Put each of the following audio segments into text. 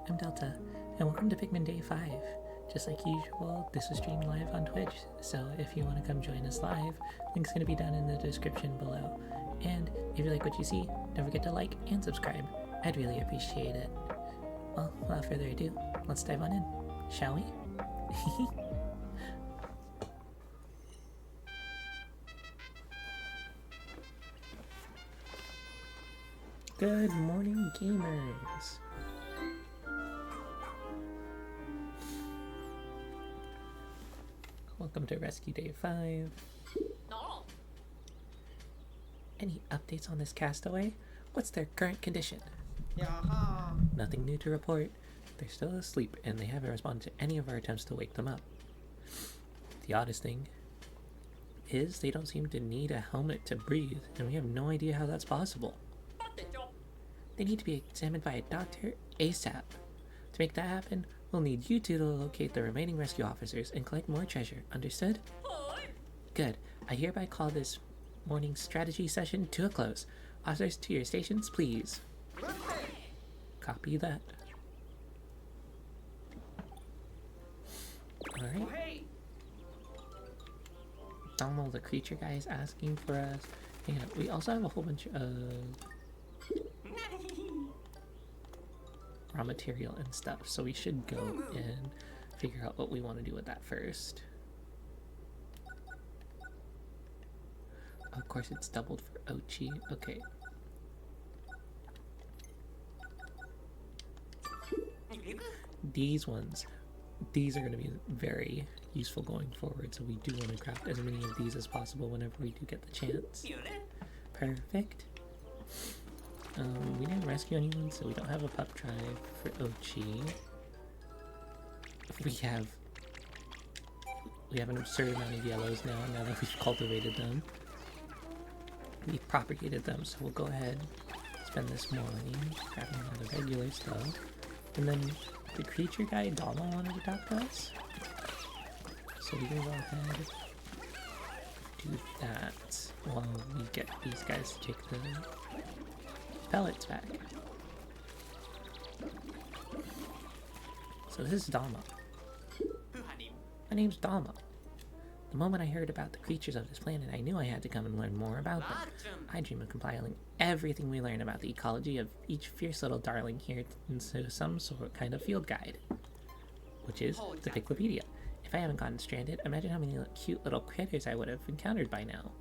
I'm Delta, and welcome to Pikmin Day 5. Just like usual, this is streamed live on Twitch, so if you want to come join us live, link's going to be down in the description below. And if you like what you see, don't forget to like and subscribe. I'd really appreciate it. Well, without further ado, let's dive on in, shall we? Good morning, gamers! Welcome to Rescue Day 5. Any updates on this castaway? What's their current condition? Nothing new to report. They're still asleep and they haven't responded to any of our attempts to wake them up. The oddest thing is they don't seem to need a helmet to breathe, and we have no idea how that's possible. They need to be examined by a doctor ASAP. To make that happen, we'll need you two to locate the remaining rescue officers and collect more treasure. Understood? Good. I hereby call this morning's strategy session to a close. Officers to your stations, please. Copy that. Alright. Donald, the creature guy, is asking for us. Hang on. We also have a whole bunch of raw material and stuff, so we should go and figure out what we want to do with that first. Of course, it's doubled for Ochi. Okay. These are going to be very useful going forward, so we do want to craft as many of these as possible whenever we do get the chance. Perfect. We didn't rescue anyone, so we don't have a pup drive for Ochi. We have an absurd amount of yellows now that we've cultivated them. We've propagated them, so we'll go ahead and spend this morning grabbing all the regular stuff. And then the creature guy, Dama, wanted to talk to us. So we can go ahead and do that while we get these guys to take the pellets back. So this is Dama. My name's Dama. The moment I heard about the creatures of this planet, I knew I had to come and learn more about them. I dream of compiling everything we learn about the ecology of each fierce little darling here into some kind of field guide, which is the Piklopedia. If I haven't gotten stranded, imagine how many cute little critters I would have encountered by now.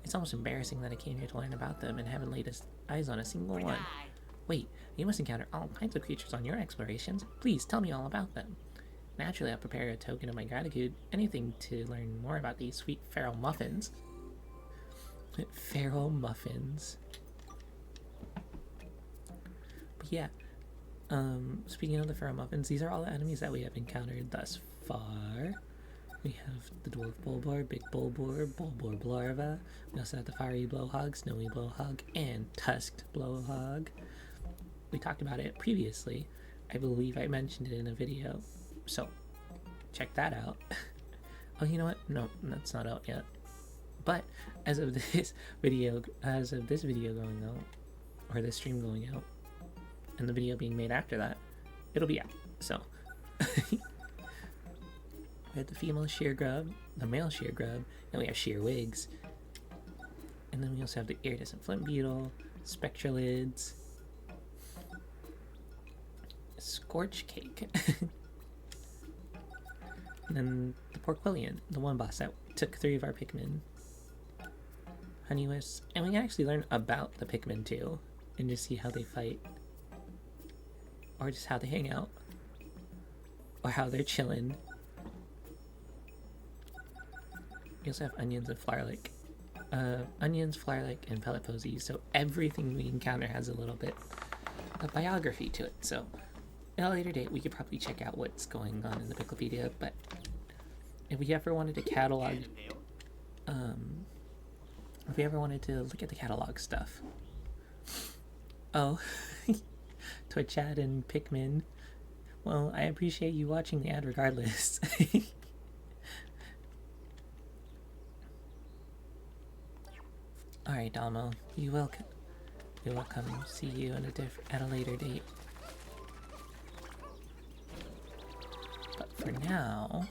It's almost embarrassing that I came here to learn about them and haven't laid eyes on a single one. Wait, you must encounter all kinds of creatures on your explorations. Please tell me all about them. Naturally, I'll prepare a token of my gratitude. Anything to learn more about these sweet feral muffins. Feral muffins. But yeah, speaking of the feral muffins, these are all the enemies that we have encountered thus far. We have the dwarf bulbor, big bulbor, bulbor larva. We also have the fiery blowhog, snowy blowhog, and tusked blowhog. We talked about it previously. I believe I mentioned it in a video, so check that out. Oh, you know what? No, that's not out yet. But as of this video going out, or this stream going out, and the video being made after that, it'll be out. So we have the female sheer grub, the male sheer grub, and we have sheer wigs. And then we also have the iridescent flint beetle, spectralids, scorch cake, and then the porquillion, the one boss that took 3 of our Pikmin, honeywisp, and we can actually learn about the Pikmin too, and just see how they fight, or just how they hang out, or how they're chilling. We also have onions and flowerlike. Onions, flowerlike, and pellet posies, so everything we encounter has a little bit of biography to it, so at a later date we could probably check out what's going on in the Piklopedia. But if we ever wanted to catalog, if we ever wanted to look at the catalog stuff, oh, Twitch chat and Pikmin, well, I appreciate you watching the ad regardless. Alright, Dalmo, you're welcome. See you at a later date. for now,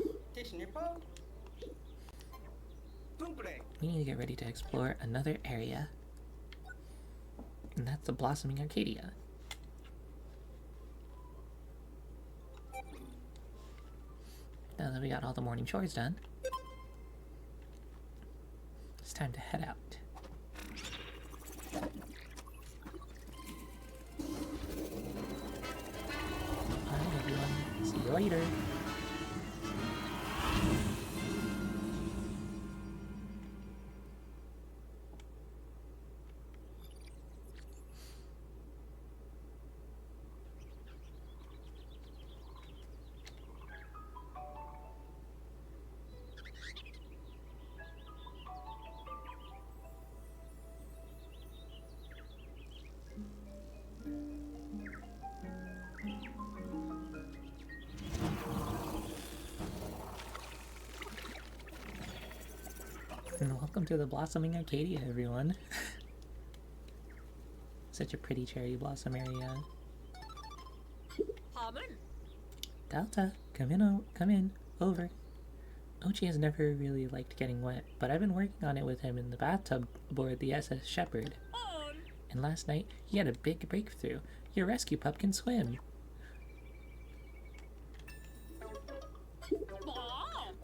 we need to get ready to explore another area. And that's the Blossoming Arcadia. Now that we got all the morning chores done, it's time to head out. Bye everyone, see you later. And welcome to the Blossoming Arcadia, everyone. Such a pretty cherry blossom area. Delta, come in, over. Ochi has never really liked getting wet, but I've been working on it with him in the bathtub aboard the SS Shepherd. And last night, he had a big breakthrough. Your rescue pup can swim.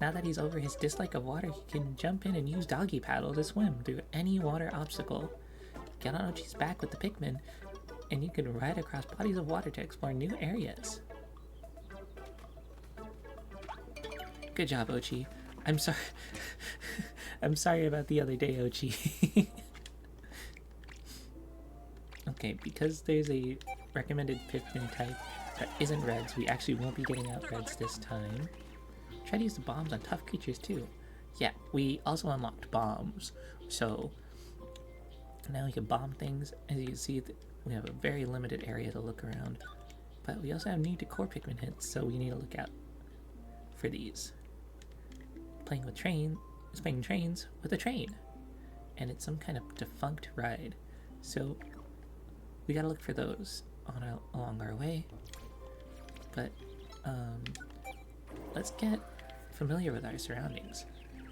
Now that he's over his dislike of water, he can jump in and use doggy paddle to swim through any water obstacle. Get on Ochi's back with the Pikmin, and you can ride across bodies of water to explore new areas. Good job, Ochi. I'm sorry. I'm sorry about the other day, Ochi. Okay, because there's a recommended Pikmin type that isn't reds, we actually won't be getting out reds this time. Try to use the bombs on tough creatures too. Yeah, we also unlocked bombs, so now we can bomb things. As you can see, we have a very limited area to look around, but we also have new decor Pikmin hints, so we need to look out for these. Playing trains with a train, and it's some kind of defunct ride, so we gotta look for those along our way. But let's get familiar with our surroundings.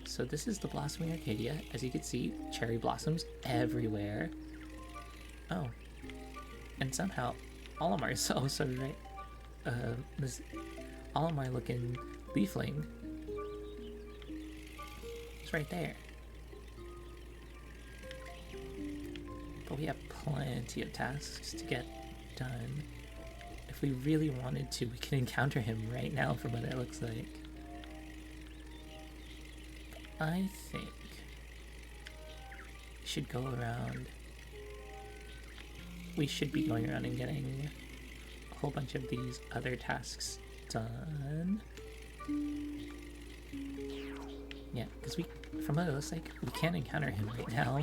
So this is the Blossoming Arcadia. As you can see, cherry blossoms everywhere. Oh, and somehow Olimar is also right. This Olimar looking leafling is right there. But we have plenty of tasks to get done. If we really wanted to, we can encounter him right now from what it looks like. I think we should go around. We should be going around and getting a whole bunch of these other tasks done. Yeah, because from what it looks like, we can't encounter him right now.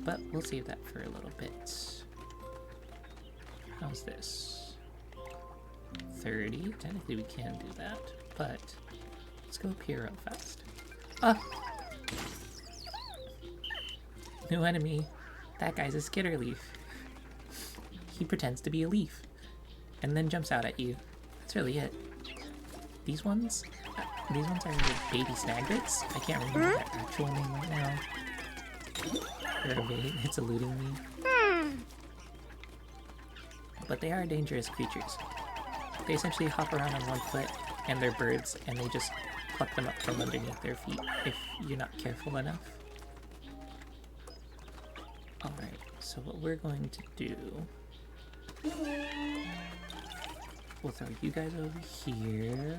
But we'll save that for a little bit. How's this? 30? Technically we can do that, but let's go up here real fast. Ah! New enemy. That guy's a skitterleaf. He pretends to be a leaf and then jumps out at you. That's really it. These ones are baby snagrets. I can't remember their actual name right now. It's eluding me. But they are dangerous creatures. They essentially hop around on one foot, and they're birds, and they just pluck them up from underneath their feet if you're not careful enough. Alright, so what we're going to do... We'll throw you guys over here.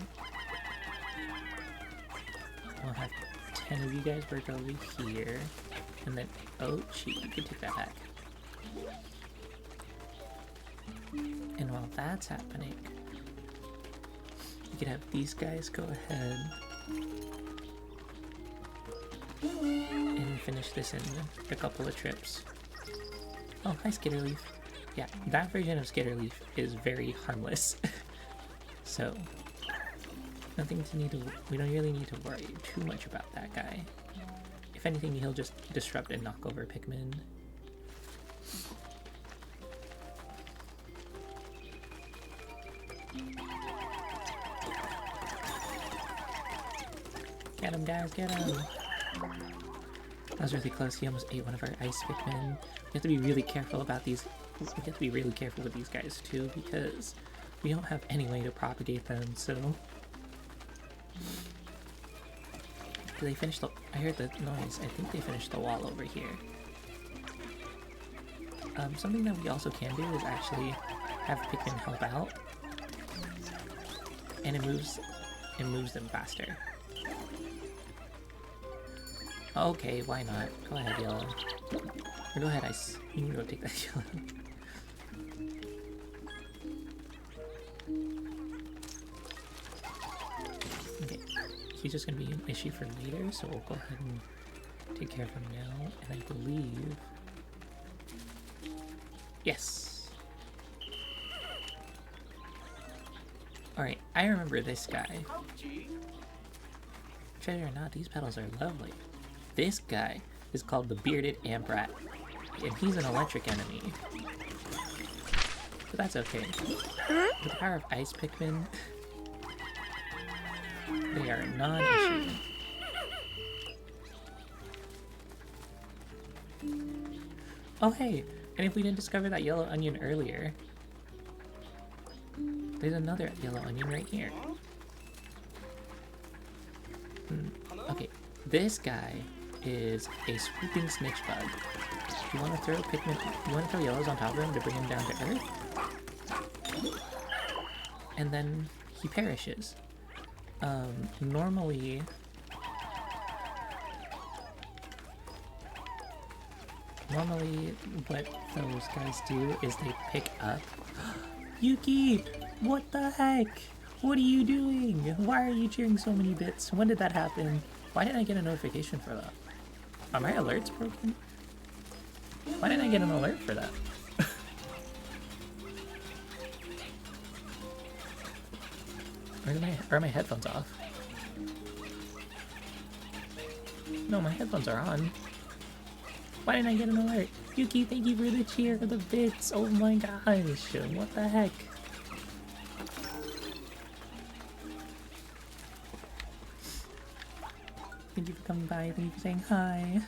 We'll have 10 of you guys work over here. And then, oh, gee, you can take that back. And while that's happening, you could have these guys go ahead and finish this in a couple of trips. Oh, hi, Skitterleaf. Yeah, that version of Skitterleaf is very harmless. So, we don't really need to worry too much about that guy. If anything, he'll just disrupt and knock over Pikmin. Get him, guys, get him! That was really close. He almost ate one of our ice Pikmin. We have to be really careful about these. We have to be really careful with these guys too, because we don't have any way to propagate them, so... Did they finish the... I heard the noise. I think they finished the wall over here. Something that we also can do is actually have Pikmin help out. And it moves them faster. Okay, why not? Go ahead, Yellow. Or go ahead, Ice. You can go take that Yellow. Okay, he's just gonna be an issue for later, so we'll go ahead and take care of him now. And I believe... Yes! Alright, I remember this guy. Treasure or not, these petals are lovely. This guy is called the Bearded Amprat, and he's an electric enemy. But that's okay. With the power of Ice Pikmin, they are a non-issue. Oh hey, and if we didn't discover that yellow onion earlier, there's another yellow onion right here. Okay, this guy is a swooping snitch bug. You want to throw Pikmin, you want to throw yellows on top of him to bring him down to earth, and then he perishes. Normally what those guys do is they pick up. Yuki, what the heck? What are you doing? Why are you cheering so many bits? When did that happen? Why didn't I get a notification for that? Are my alerts broken? Why didn't I get an alert for that? Are my headphones off? No, my headphones are on. Why didn't I get an alert? Yuki, thank you for the cheer, for the bits. Oh my gosh, what the heck? Thank you for coming by, thank you for saying hi.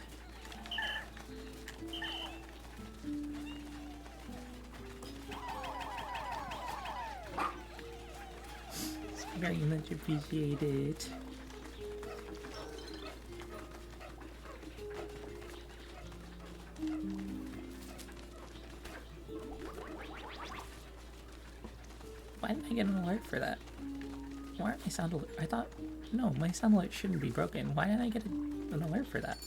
Very much appreciated. Why didn't I get an alert for that? Why aren't my sound alert? I thought, no, my sound alert shouldn't be broken. Why didn't I get an alert for that?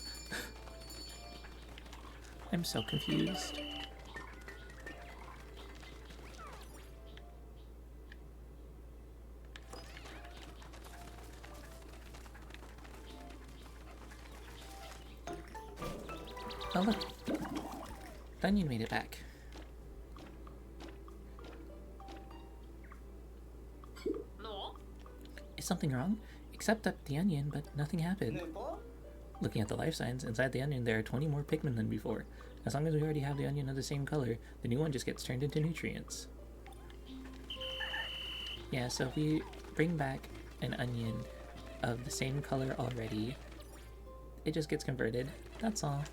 I'm so confused. Oh look, the onion made it back. No. Is something wrong? Except up the onion, but nothing happened. Looking at the life signs, inside the onion there are 20 more Pikmin than before. As long as we already have the onion of the same color, the new one just gets turned into nutrients. Yeah, so if we bring back an onion of the same color already, it just gets converted. That's all.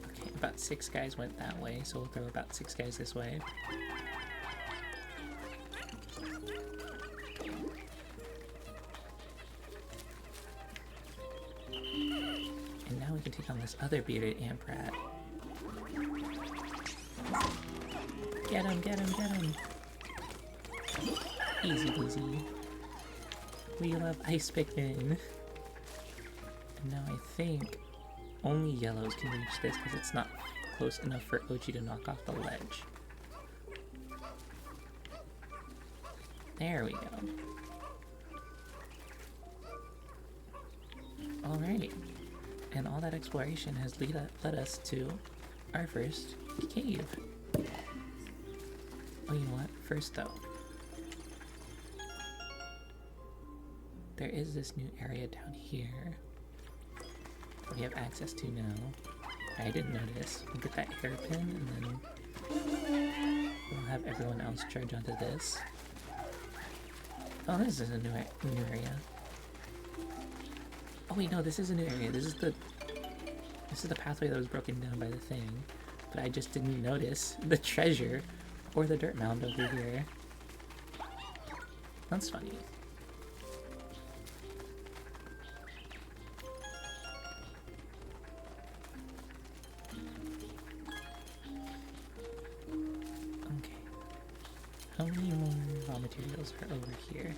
Okay, about 6 guys went that way, so we'll throw about 6 guys this way. And now we can take on this other bearded Amprat. Get him, get him, get him! Easy peasy. We love Ice Pikmin. And now I think only yellows can reach this because it's not close enough for OG to knock off the ledge. There we go. Alright. And all that exploration has led us to our first cave. Oh, you know what? First though, there is this new area down here that we have access to now. I didn't notice. We'll get that hairpin and then we'll have everyone else charge onto this. Oh, this is a new area. Oh wait, no, this is a new area. This is the pathway that was broken down by the thing. But I just didn't notice the treasure or the dirt mound over here. That's funny. Okay. How many more raw materials are over here?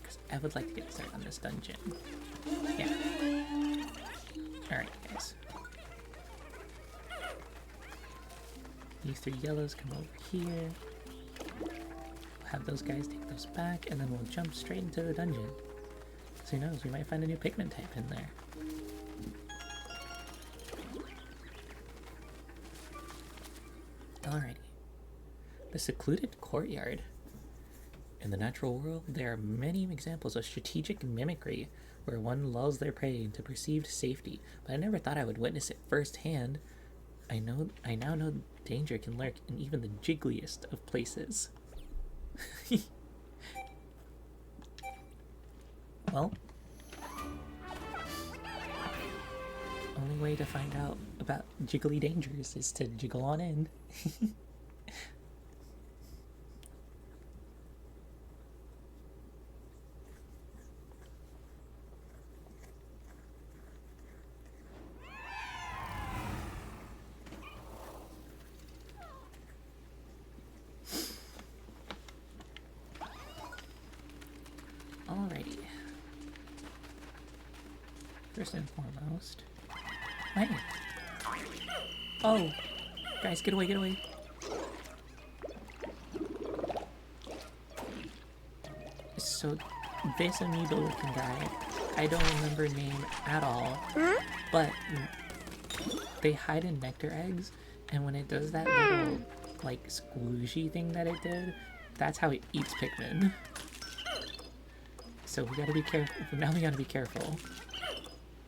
Because I would like to get started on this dungeon. Yeah. Alright, guys. These 3 yellows come over here. We'll have those guys take those back, and then we'll jump straight into the dungeon. So who knows, we might find a new Pikmin type in there. Alrighty. The secluded courtyard. In the natural world, there are many examples of strategic mimicry, where one lulls their prey into perceived safety, but I never thought I would witness it firsthand. I now know danger can lurk in even the jiggliest of places. Well, only way to find out about jiggly dangers is to jiggle on in. Alrighty. First and foremost. Hey! Oh! Guys, get away, get away! So, this amoeba looking guy, I don't remember name at all, but they hide in nectar eggs, and when it does that little, like, squooshy thing that it did, that's how it eats Pikmin. So we gotta be careful. Now we gotta be careful.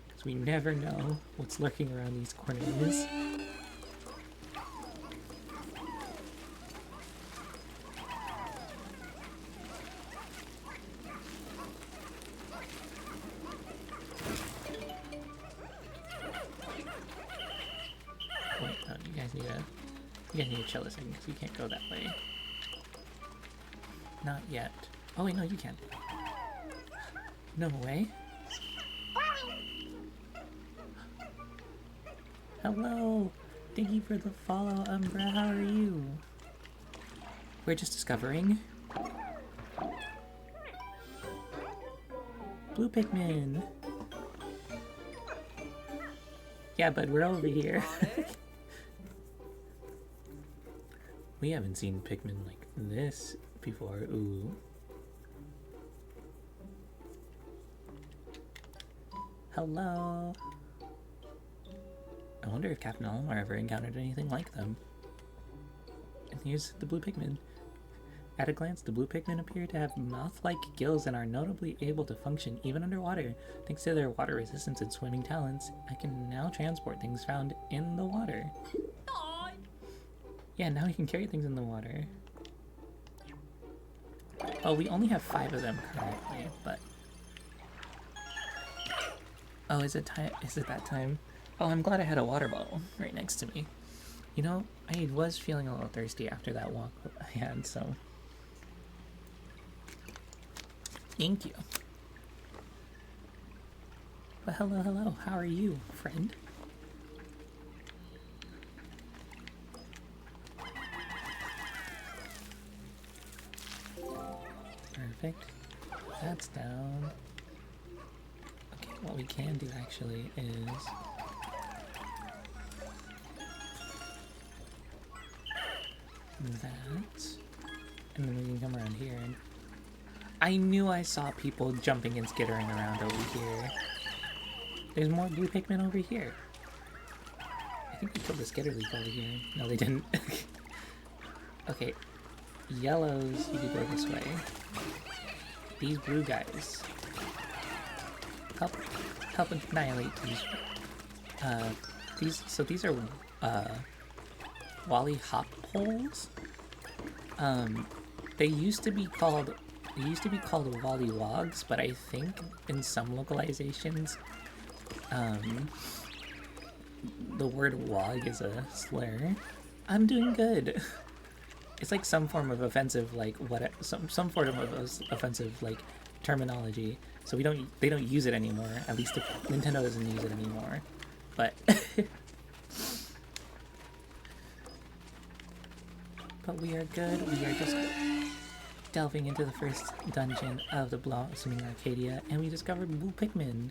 Because we never know what's lurking around these corners. Wait, no, you guys need to chill a second because you can't go that way. Not yet. Oh wait, no, you can. No way. Hello! Thank you for the follow, Umbra. How are you? We're just discovering blue Pikmin. Yeah, bud, we're over here. We haven't seen Pikmin like this before. Ooh. Hello. I wonder if Captain Olimar ever encountered anything like them. And here's the blue Pikmin. At a glance, the blue Pikmin appear to have mouth-like gills and are notably able to function even underwater. Thanks to their water resistance and swimming talents, I can now transport things found in the water. Yeah, now we can carry things in the water. Oh, we only have 5 of them currently, but... Oh, is it time? Is it that time? Oh, I'm glad I had a water bottle right next to me. You know, I was feeling a little thirsty after that walk I had, so... Thank you. But hello, hello. How are you, friend? Perfect. That's down. Okay, what we can do actually is... that. And then we can come around here and... I knew I saw people jumping and skittering around over here. There's more blue Pikmin over here. I think they killed the skitter leaf over here. No, they didn't. Okay. Yellows, you could go this way. These blue guys. Help annihilate these these are Wally hop poles. They used to be called Wally wogs, but I think in some localizations, the word wog is a slur. I'm doing good. It's like some form of offensive, like some form of offensive like terminology. So they don't use it anymore. At least Nintendo doesn't use it anymore. But but we are good. We are just delving into the first dungeon of the Blossoming Arcadia, and we discovered blue Pikmin.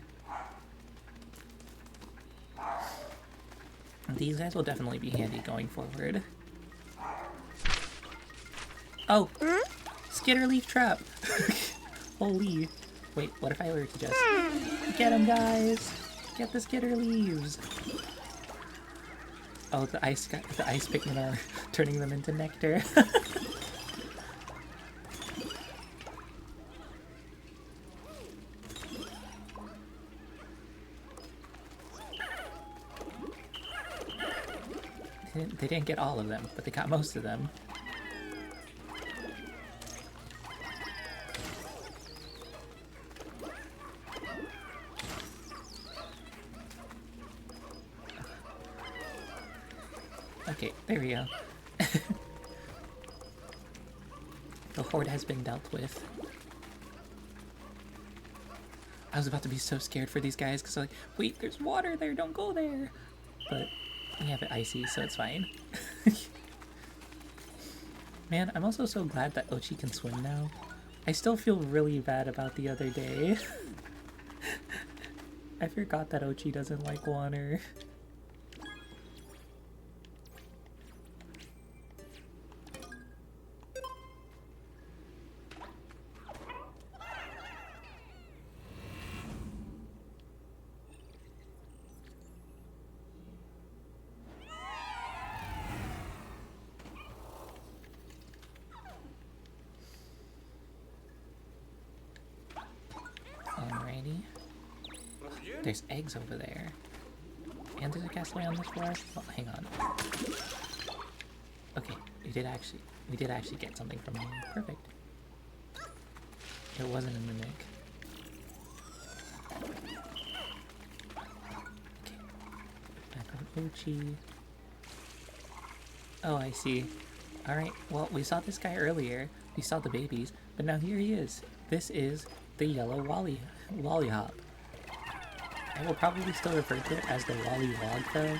These guys will definitely be handy going forward. Oh! Skitter leaf trap! Holy. Wait, what if I were to just... Get them, guys! Get the skitter leaves! Oh, the ice Pikmin are turning them into nectar. They didn't get all of them, but they got most of them. Okay, there we go. The horde has been dealt with. I was about to be so scared for these guys because I'm like, wait, there's water there, don't go there. But we have it icy, so it's fine. Man, I'm also so glad that Ochi can swim now. I still feel really bad about the other day. I forgot that Ochi doesn't like water. Alrighty. There's eggs over there. And there's a castaway on this floor. Oh, hang on. Okay, we did actually get something from him. Perfect. It wasn't a mimic. Okay. Back on Uchi. Oh, I see. Alright, well, we saw this guy earlier. We saw the babies, but now here he is. This is the yellow Lollihop. I will probably still refer to it as the Wally Wog, though.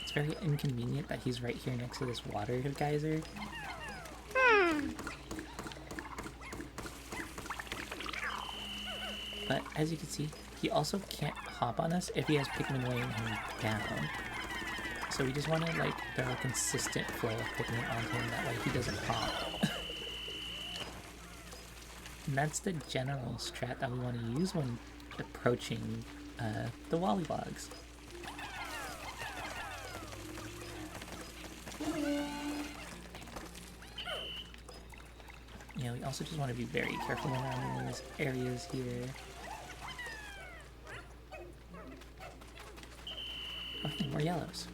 It's very inconvenient that he's right here next to this water geyser. But as you can see, he also can't hop on us if he has Pikmin weighing him down. So we just want to like throw a consistent flow of Pikmin on him, that way he doesn't hop. And that's the general strat that we want to use when approaching the Wollywogs. You know, we also just want to be very careful around these areas here. Oh, more yellows.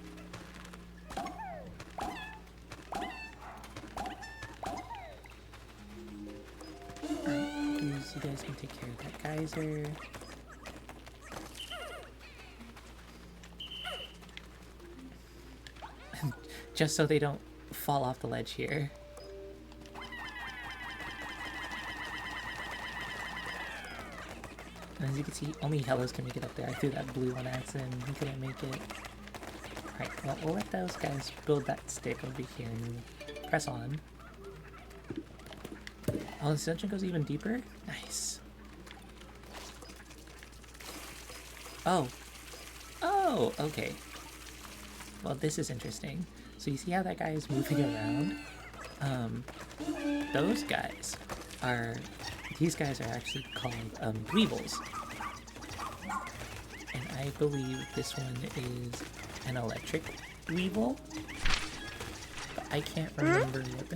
You guys can take care of that geyser. Just so they don't fall off the ledge here. And as you can see, only yellows can make it up there. I threw that blue one at him, he couldn't make it. Alright, well, we'll let those guys build that stick over here and press on. Oh, this dungeon goes even deeper? Nice. Oh. Oh, okay. Well, this is interesting. So you see how that guy is moving around? Those guys are... These guys are actually called Dweebles. And I believe this one is an electric Dweeble. But I can't remember what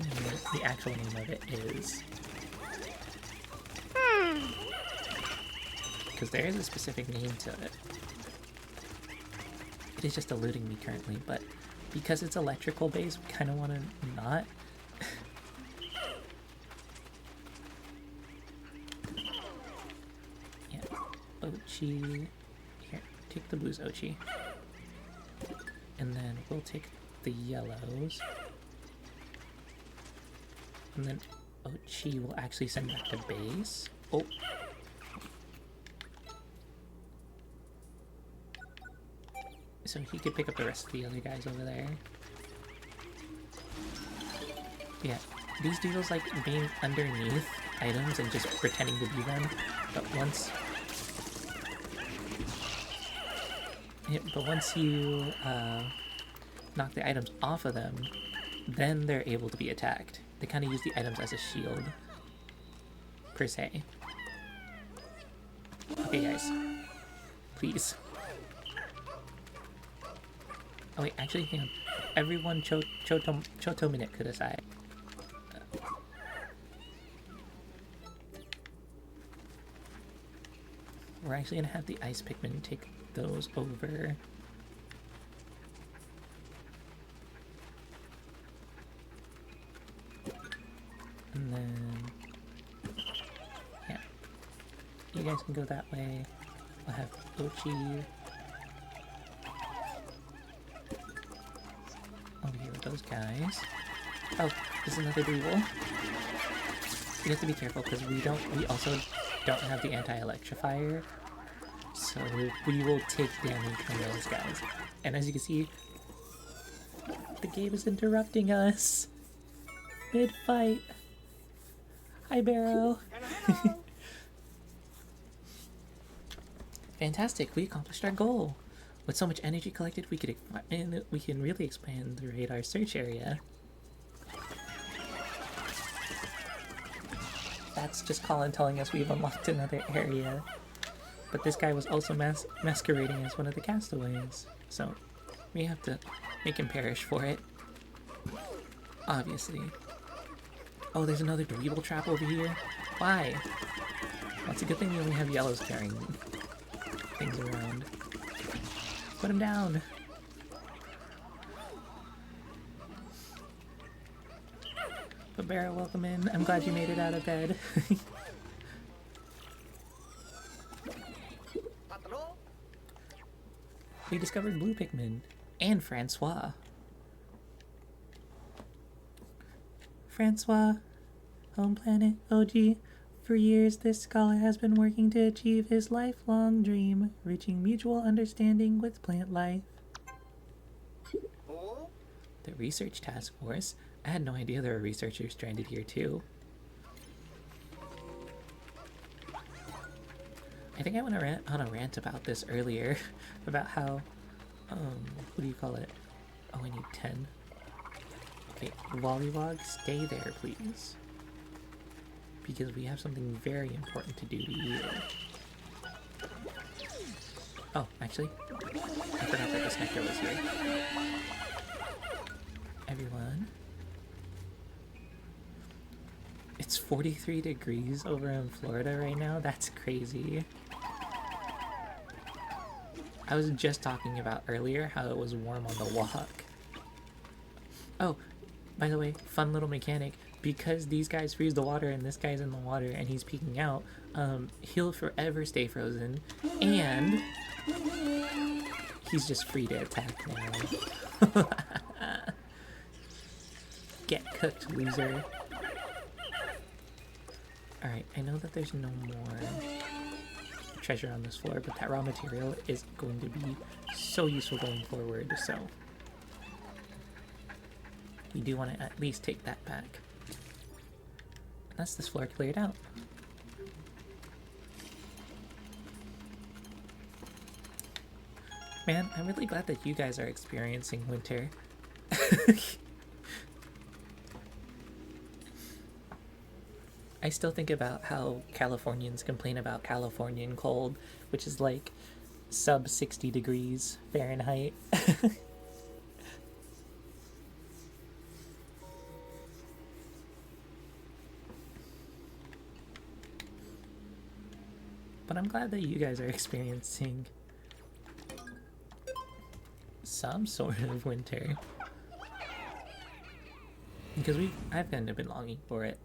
the actual name of it is. Because there is a specific name to it. It is just eluding me currently, but because it's electrical based, we kind of want to not. Yeah, Ochi. Here, take the blues, Ochi. And then we'll take the yellows. And then Ochi will actually send back to base. Oh. So he could pick up the rest of the other guys over there. Yeah, these doodles like being underneath items and just pretending to be them. But once you knock the items off of them, then they're able to be attacked. They kind of use the items as a shield, per se. Okay, guys. Please. Oh wait, actually, hang on. Everyone choto minute kudasai. We're actually gonna have the ice Pikmin take those over. And then, yeah, you guys can go that way. I'll have Ochi over here with those guys. Oh, there's another Weevil. We have to be careful because we also don't have the anti-electrifier, so we will take damage from those guys. And as you can see, the game is interrupting us mid-fight. Hi, Barrow. Fantastic! We accomplished our goal. With so much energy collected, we can really expand the radar search area. That's just Colin telling us we've unlocked another area. But this guy was also masquerading as one of the castaways, so we have to make him perish for it. Obviously. Oh, there's another Dweeble trap over here? Why? Well, it's a good thing we only have yellows carrying things around. Put him down! But Barra, welcome in. I'm glad you made it out of bed. We discovered blue Pikmin and Francois. Francois, home planet OG. For years, this scholar has been working to achieve his lifelong dream, reaching mutual understanding with plant life. The Research Task Force? I had no idea there were researchers stranded here too. I think I went on a rant about this earlier, about how, what do you call it? Oh, I need 10. Okay, Wollywog, stay there, please. Because we have something very important to do to you. Oh, actually, I forgot that the Nectar was here. Everyone. It's 43 degrees over in Florida right now? That's crazy. I was just talking about earlier how it was warm on the walk. Oh, by the way, fun little mechanic. Because these guys freeze the water and this guy's in the water and he's peeking out, he'll forever stay frozen. And he's just free to attack now. Get cooked, loser. Alright, I know that there's no more treasure on this floor, but that raw material is going to be so useful going forward, so we do want to at least take that back. That's this floor cleared out. Man, I'm really glad that you guys are experiencing winter. I still think about how Californians complain about Californian cold, which is like sub 60 degrees Fahrenheit. But I'm glad that you guys are experiencing some sort of winter. Because I've kind of been longing for it.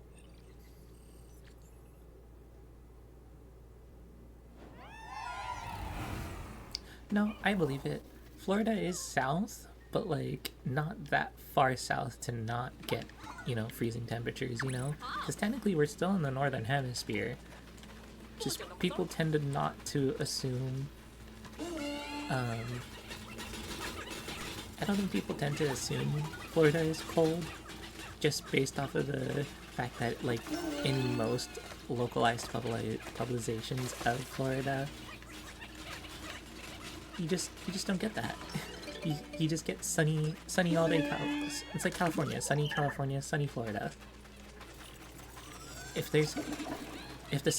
No, I believe it. Florida is south, but like not that far south to not get, freezing temperatures, Because technically we're still in the northern hemisphere. Just people tend to not to assume, I don't think people tend to assume Florida is cold just based off of the fact that, like, in most localized publications of Florida, you just don't get that. You just get sunny all day. It's like California, sunny Florida. If the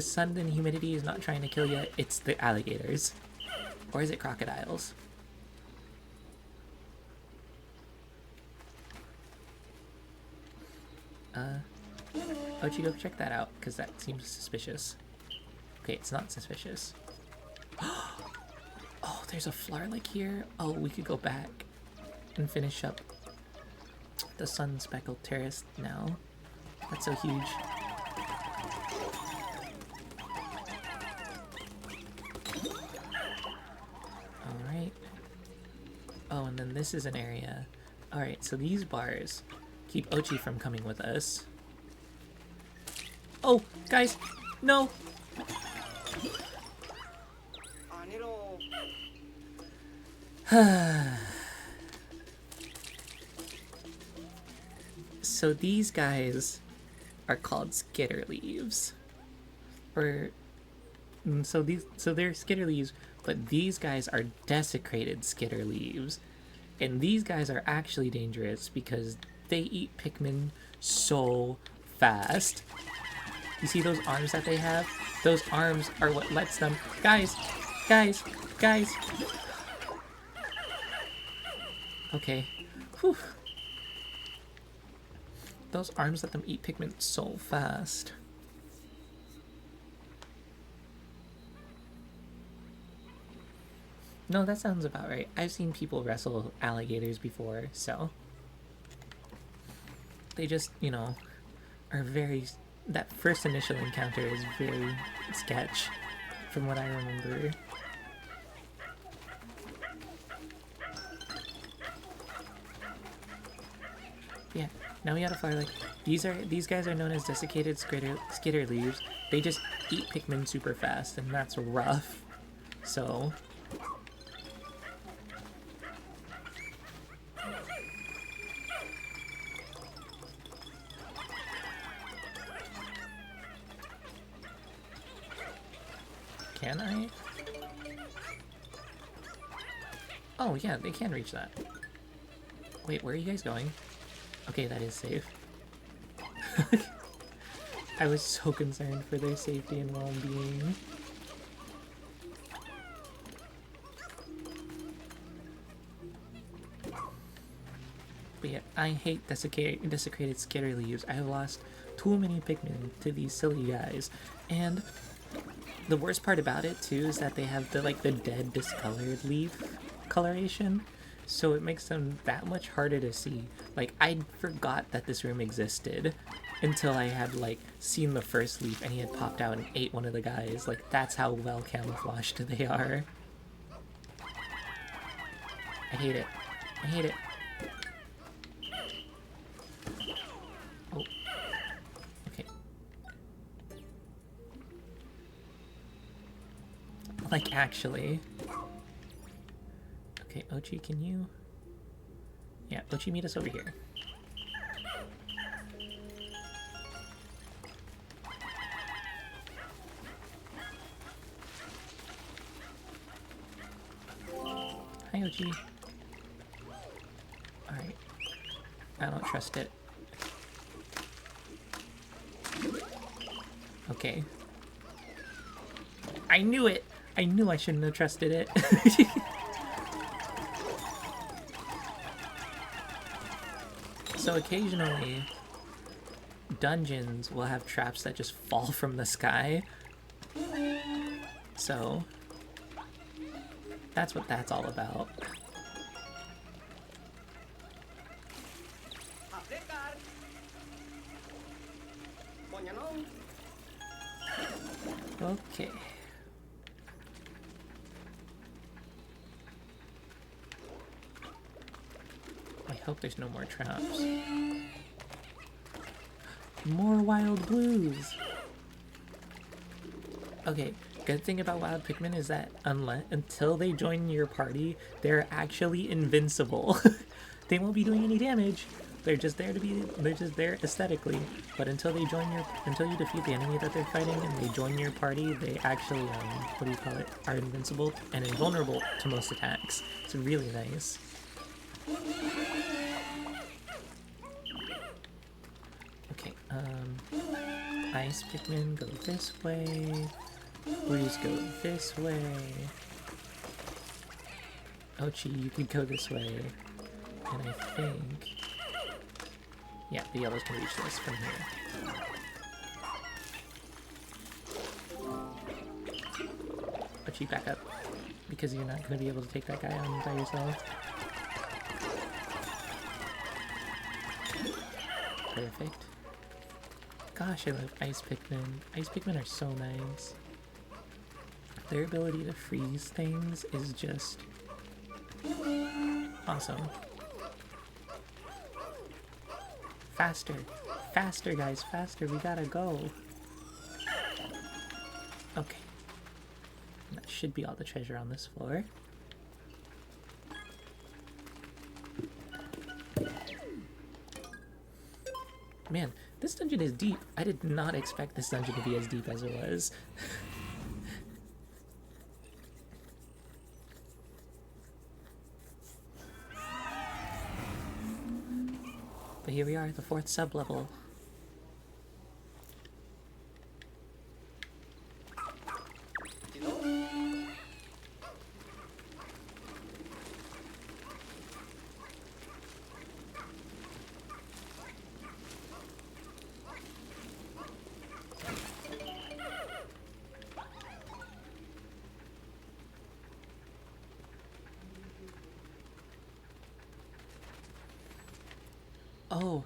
sun and humidity is not trying to kill you, it's the alligators, or is it crocodiles? Ochi, go check that out, because that seems suspicious. Okay, it's not suspicious. Oh, there's a flower like here. Oh, we could go back and finish up the sun-speckled terrace now. That's so huge. Alright. Oh, and then this is an area. Alright, so these bars keep Ochi from coming with us. Oh, guys, no! So these guys are called skitter leaves. So they're skitter leaves, but these guys are desecrated skitter leaves. And these guys are actually dangerous because they eat Pikmin so fast. You see those arms that they have? Those arms are what lets them... Guys! Okay. Whew. Those arms let them eat Pikmin so fast. No, that sounds about right. I've seen people wrestle alligators before, so... They just, are very... That first initial encounter is very sketch, from what I remember. Yeah, now we gotta fly like these guys are known as desiccated skitter leaves. They just eat Pikmin super fast, and that's rough. So can I? Oh yeah, they can reach that. Wait, where are you guys going? Okay, that is safe. I was so concerned for their safety and well-being. But yeah, I hate desiccated skitter leaves. I have lost too many Pikmin to these silly guys. And the worst part about it too is that they have the dead discolored leaf coloration. So it makes them that much harder to see. Like, I forgot that this room existed until I had, seen the first leaf and he had popped out and ate one of the guys. Like, that's how well camouflaged they are. I hate it. I hate it. Oh. Okay. Like, actually... Okay, Ochi, can you... Yeah, Ochi, meet us over here. Hi, Ochi. Alright. I don't trust it. Okay. I knew it! I knew I shouldn't have trusted it. So occasionally, dungeons will have traps that just fall from the sky. So, that's what that's all about. Okay. I hope there's no more traps. More wild blues! Okay, good thing about wild Pikmin is that until they join your party, they're actually invincible. They won't be doing any damage. They're just there aesthetically. But until you defeat the enemy that they're fighting and they join your party, they actually, are invincible and invulnerable to most attacks. It's really nice. Okay, Ice Pikmin go this way. Blues go this way. Ochi, you could go this way. And I think... yeah, the yellows can reach this from here. Ochi, back up. Because you're not going to be able to take that guy on by yourself. Perfect. Gosh, I love Ice Pikmin. Ice Pikmin are so nice. Their ability to freeze things is just awesome. Faster! Faster, guys! Faster! We gotta go! Okay. That should be all the treasure on this floor. Man, this dungeon is deep. I did not expect this dungeon to be as deep as it was. But here we are, the 4th sub-level. Oh,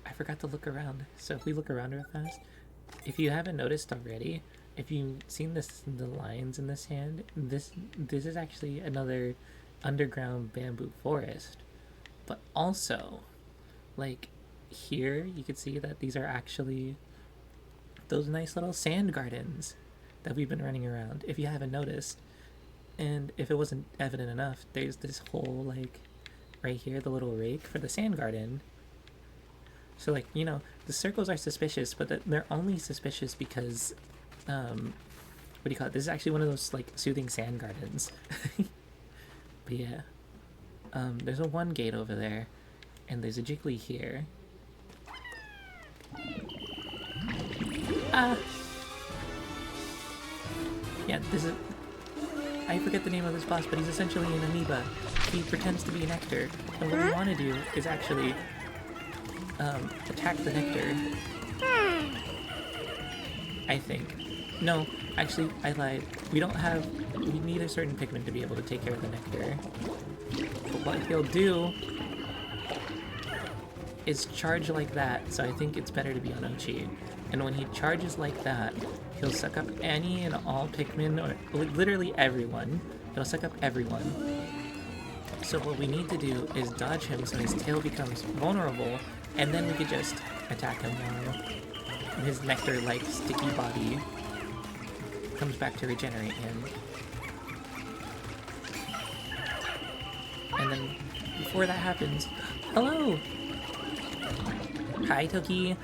I forgot to look around. So if we look around real fast, if you haven't noticed already, if you've seen the lines in this hand, this is actually another underground bamboo forest. But also, like here, you can see that these are actually those nice little sand gardens that we've been running around. If you haven't noticed, and if it wasn't evident enough, there's this whole like right here, the little rake for the sand garden. So, like, you know, the circles are suspicious, but they're only suspicious because, what do you call it? This is actually one of those, like, soothing sand gardens. But yeah. There's a 1 gate over there, and there's a Jiggly here. Ah! Yeah, this is... I forget the name of this boss, but he's essentially an amoeba. He pretends to be a nectar, and what we want to do is actually... attack the nectar. I think. No, actually, I lied. We need a certain Pikmin to be able to take care of the nectar. But what he'll do is charge like that, so I think it's better to be on Ochi. And when he charges like that, he'll suck up any and all Pikmin, or literally everyone. He'll suck up everyone. So what we need to do is dodge him so his tail becomes vulnerable, and then we could just attack him while his nectar-like sticky body comes back to regenerate him. And then, before that happens... Hello! Hi, Toki!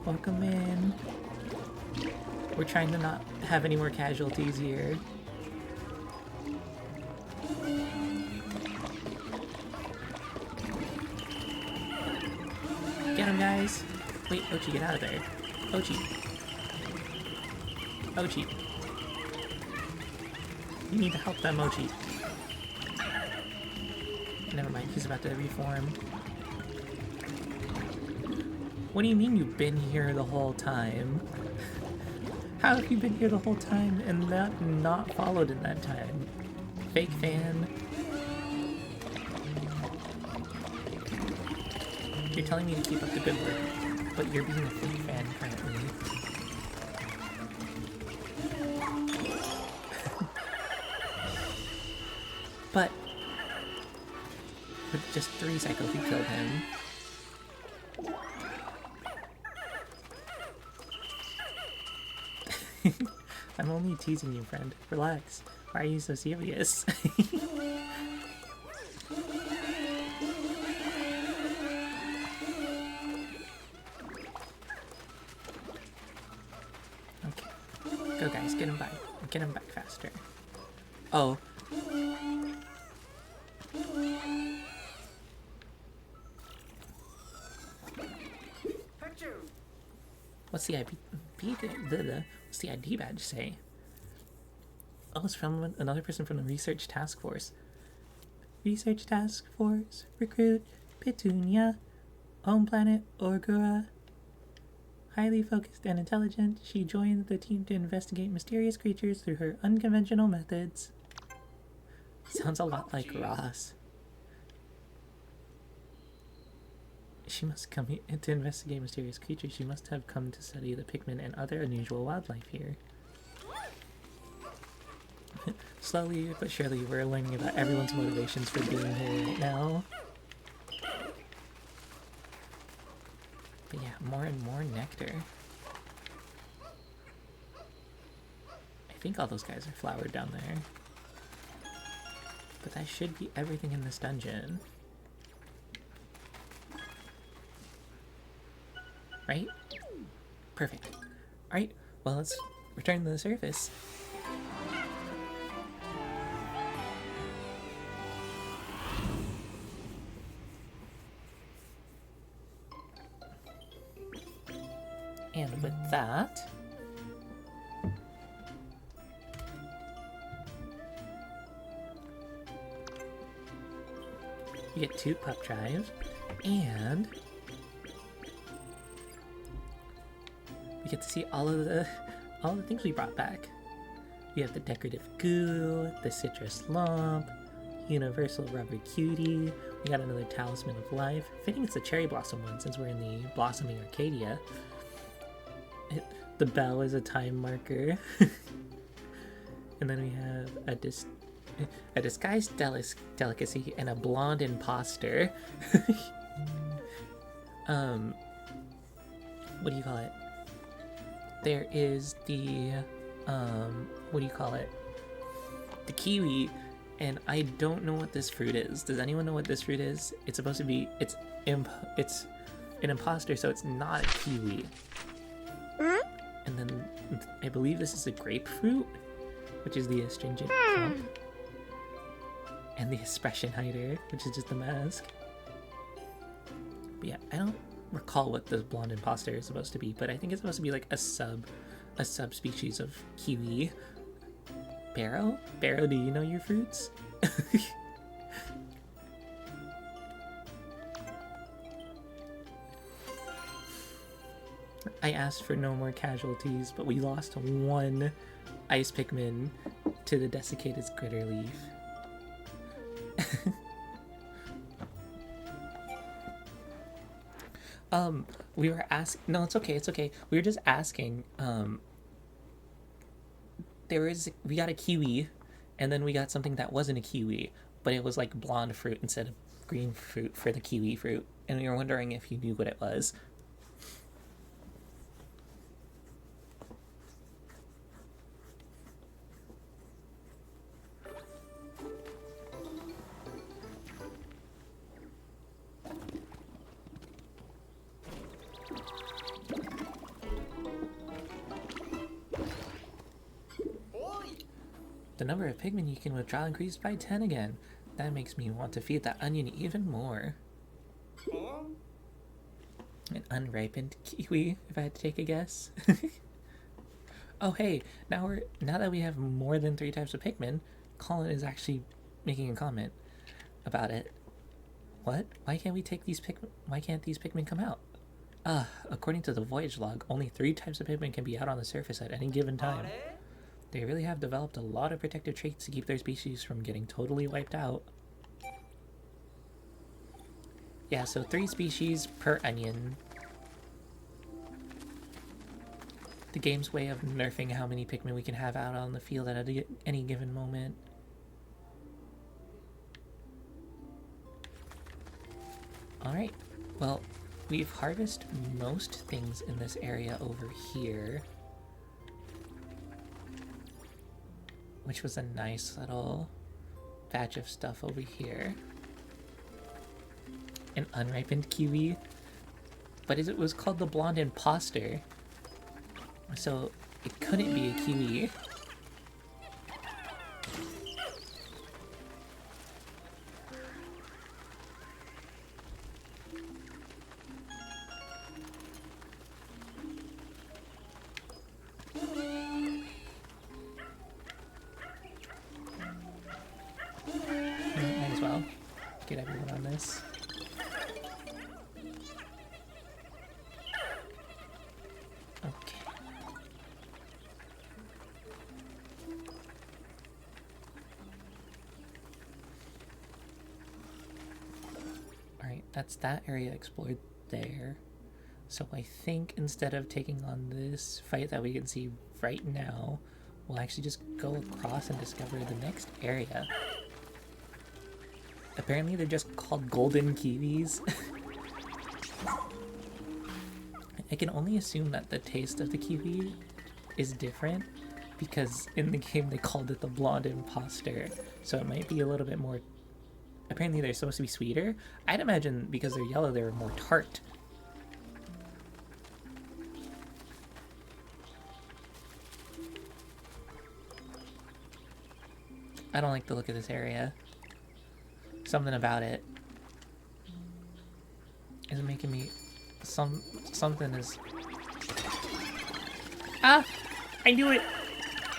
Welcome in. We're trying to not have any more casualties here. Get him, guys! Wait, Ochi, get out of there. Ochi. Ochi. You need to help them, Ochi. Never mind, he's about to reform. What do you mean you've been here the whole time? How have you been here the whole time and not followed in that time? Fake fan. You're telling me to keep up the good work. But you're being a fake fan currently. But with just 3 cycles, we killed him. I'm only teasing you, friend. Relax. Why are you so serious? Okay. Go, guys. Get him by. Get him back faster. Oh. What's the what's the ID badge say? Oh, it's from another person from the research task force. Research task force, recruit, Petunia, home planet, Orgura. Highly focused and intelligent, she joined the team to investigate mysterious creatures through her unconventional methods. Sounds a lot like Ross. She must come here to investigate mysterious creatures. She must have come to study the Pikmin and other unusual wildlife here. Slowly but surely, we're learning about everyone's motivations for being here right now. But yeah, more and more nectar. I think all those guys are flowered down there. But that should be everything in this dungeon. Right? Perfect. Alright, well, let's return to the surface. And with that, you get 2 pup drives, and we get to see all the things we brought back. We have the decorative goo, the citrus lump, universal rubber cutie. We got another talisman of life. Fitting it's the cherry blossom one since we're in the blossoming Arcadia. The bell is a time marker. And then we have a disguised delicacy and a blonde imposter. What do you call it? There is the what do you call it? The kiwi, and I don't know what this fruit is. Does anyone know what this fruit is? It's supposed to be it's an imposter, so it's not a kiwi. And then I believe this is a grapefruit, which is the astringent clump. And the expression hider, which is just the mask. But yeah, I don't recall what the blonde imposter is supposed to be, but I think it's supposed to be like a subspecies of kiwi. Barrow? Barrow, do you know your fruits? I asked for no more casualties, but we lost 1 ice Pikmin to the desiccated gritter leaf. We were asking. No, it's okay. It's okay. We were just asking. We got a kiwi, and then we got something that wasn't a kiwi, but it was like blonde fruit instead of green fruit for the kiwi fruit, and we were wondering if you knew what it was. The number of Pikmin you can withdraw increased by 10 again. That makes me want to feed that onion even more. An unripened kiwi, if I had to take a guess. Oh hey, now that we have more than 3 types of Pikmin, Colin is actually making a comment about it. What? Why can't we take these Pikmin? Why can't these Pikmin come out? According to the voyage log, only 3 types of Pikmin can be out on the surface at any given time. They really have developed a lot of protective traits to keep their species from getting totally wiped out. Yeah, so 3 species per onion. the game's way of nerfing how many Pikmin we can have out on the field at any given moment. Alright, well, we've harvested most things in this area over here, which was a nice little batch of stuff over here. An unripened kiwi, but it was called the blonde imposter, so it couldn't be a kiwi. Might as well get everyone on this. Okay. Alright, that's that area explored there. So I think instead of taking on this fight that we can see right now, we'll actually just go across and discover the next area. Apparently they're just called golden kiwis. I can only assume that the taste of the kiwi is different because in the game they called it the blonde imposter, so it might be a little bit more... Apparently they're supposed to be sweeter. I'd imagine because they're yellow they were more tart. I don't like the look of this area. Something about it is making me... Something is... Ah! I knew it!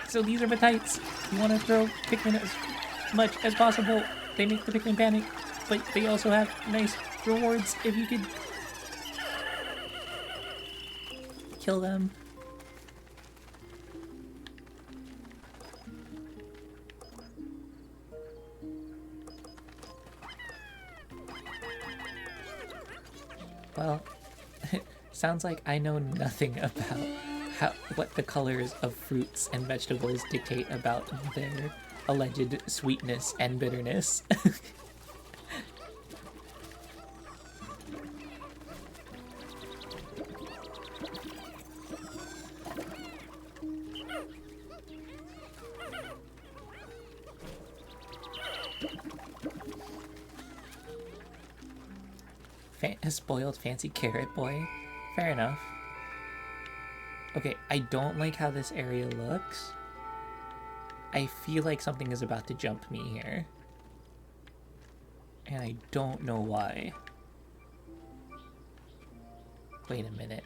So these are Batites. You want to throw Pikmin as much as possible. They make the Pikmin panic, but they also have nice rewards if you could kill them. Well, sounds like I know nothing about what the colors of fruits and vegetables dictate about their alleged sweetness and bitterness. A spoiled fancy carrot boy. Fair enough. Okay, I don't like how this area looks. I feel like something is about to jump me here. And I don't know why. Wait a minute.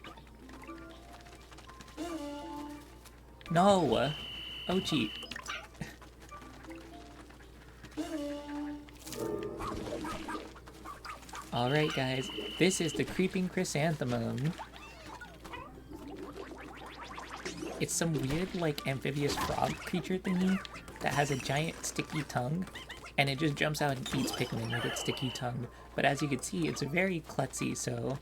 No! Ochi. Alright guys, this is the creeping chrysanthemum. It's some weird like amphibious frog creature thingy that has a giant sticky tongue, and it just jumps out and eats Pikmin with its sticky tongue. But as you can see, it's very klutzy, so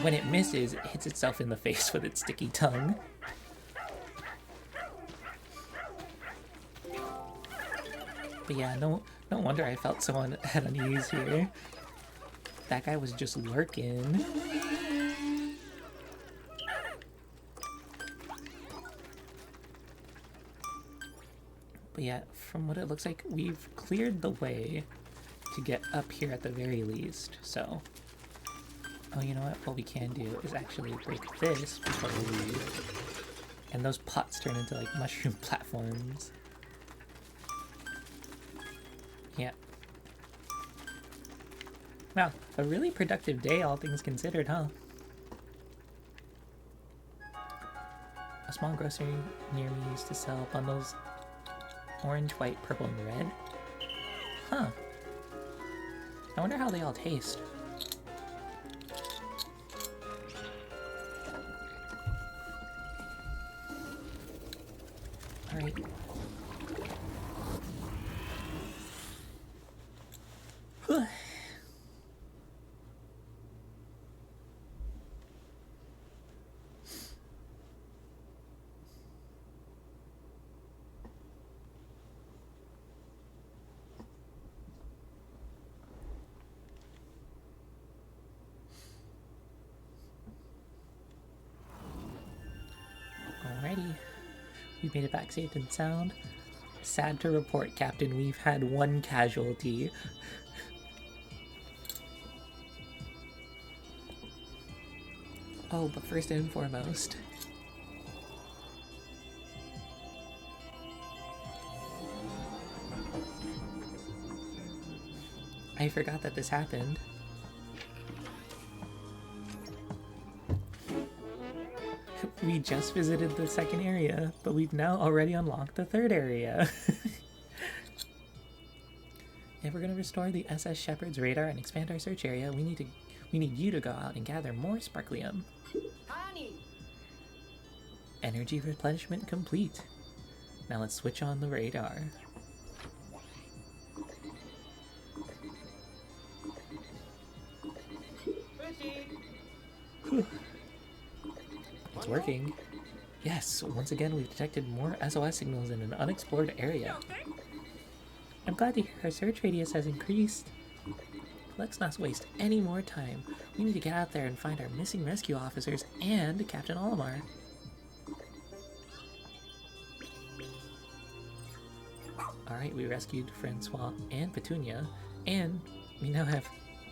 when it misses, it hits itself in the face with its sticky tongue. But yeah, no wonder I felt so at unease here. That guy was just lurking. But yeah, from what it looks like, we've cleared the way to get up here at the very least, so... Oh, you know what we can do is actually break this before we leave. And those pots turn into, like, mushroom platforms. Yeah. Wow, a really productive day, all things considered, huh? A small grocery near me used to sell bundles orange, white, purple, and red. Huh. I wonder how they all taste. Alright. Alrighty. We've made it back safe and sound. Sad to report, Captain, we've had one casualty. Oh, but first and foremost, I forgot that this happened. We just visited the second area, but we've now already unlocked the third area. If we're gonna restore the SS Shepherd's radar and expand our search area, we need you to go out and gather more sparklium. Honey. Energy replenishment complete. Now let's switch on the radar. It's working. Yes, once again we've detected more SOS signals in an unexplored area. I'm glad to hear our search radius has increased. Let's not waste any more time. We need to get out there and find our missing rescue officers and Captain Olimar. Alright, we rescued Francois and Petunia, and we now have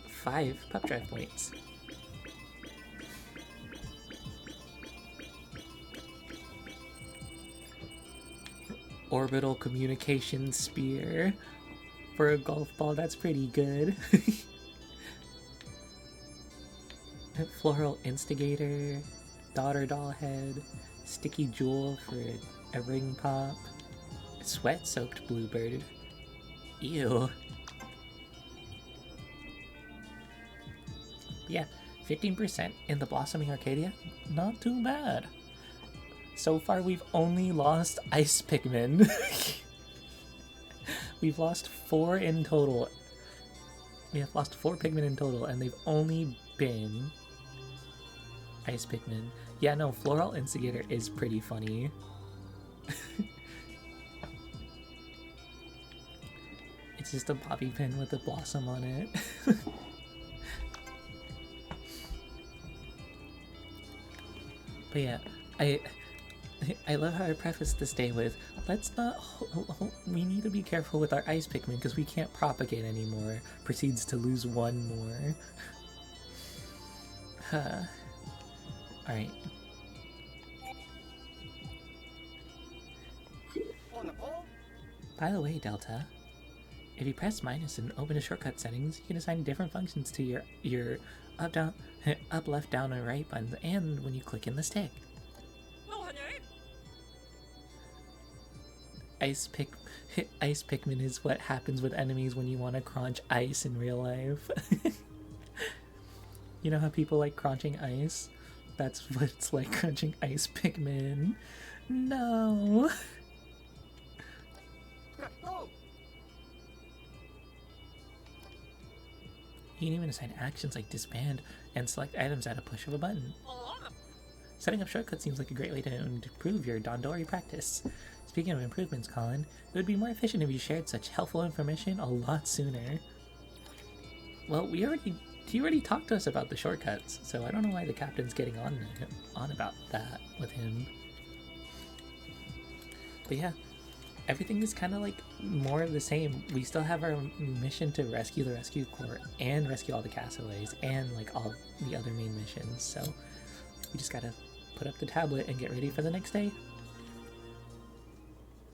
5 pup drive points. Orbital communication spear. For a golf ball, that's pretty good. Floral instigator, daughter doll head, sticky jewel for a ring pop, sweat soaked bluebird. Ew. Yeah, 15% in the Blossoming Arcadia. Not too bad. So far, we've only lost ice Pikmin. We've lost 4 in total. We have lost 4 Pikmin in total, and they've only been ice Pikmin. Yeah, no, Floral Instigator is pretty funny. It's just a bobby pin with a blossom on it. But yeah, I love how I prefaced this day with, let's not, we need to be careful with our ice Pikmin because we can't propagate anymore. Proceeds to lose 1 more. Alright. By the way, Delta, if you press minus and open the shortcut settings, you can assign different functions to your up, down, up, left, down, and right buttons, and when you click in the stick. Ice Pikmin is what happens with enemies when you want to crunch ice in real life. You know how people like crunching ice? That's what it's like crunching ice Pikmin. No. You can even assign actions like disband and select items at a push of a button. Setting up shortcuts seems like a great way to improve your Dondori practice. Speaking of improvements, Colin, it would be more efficient if you shared such helpful information a lot sooner. Well, you already talked to us about the shortcuts, so I don't know why the captain's getting on about that with him. But yeah, everything is kind of like more of the same. We still have our mission to rescue the rescue corps and rescue all the castaways and like all the other main missions, so we just gotta put up the tablet and get ready for the next day.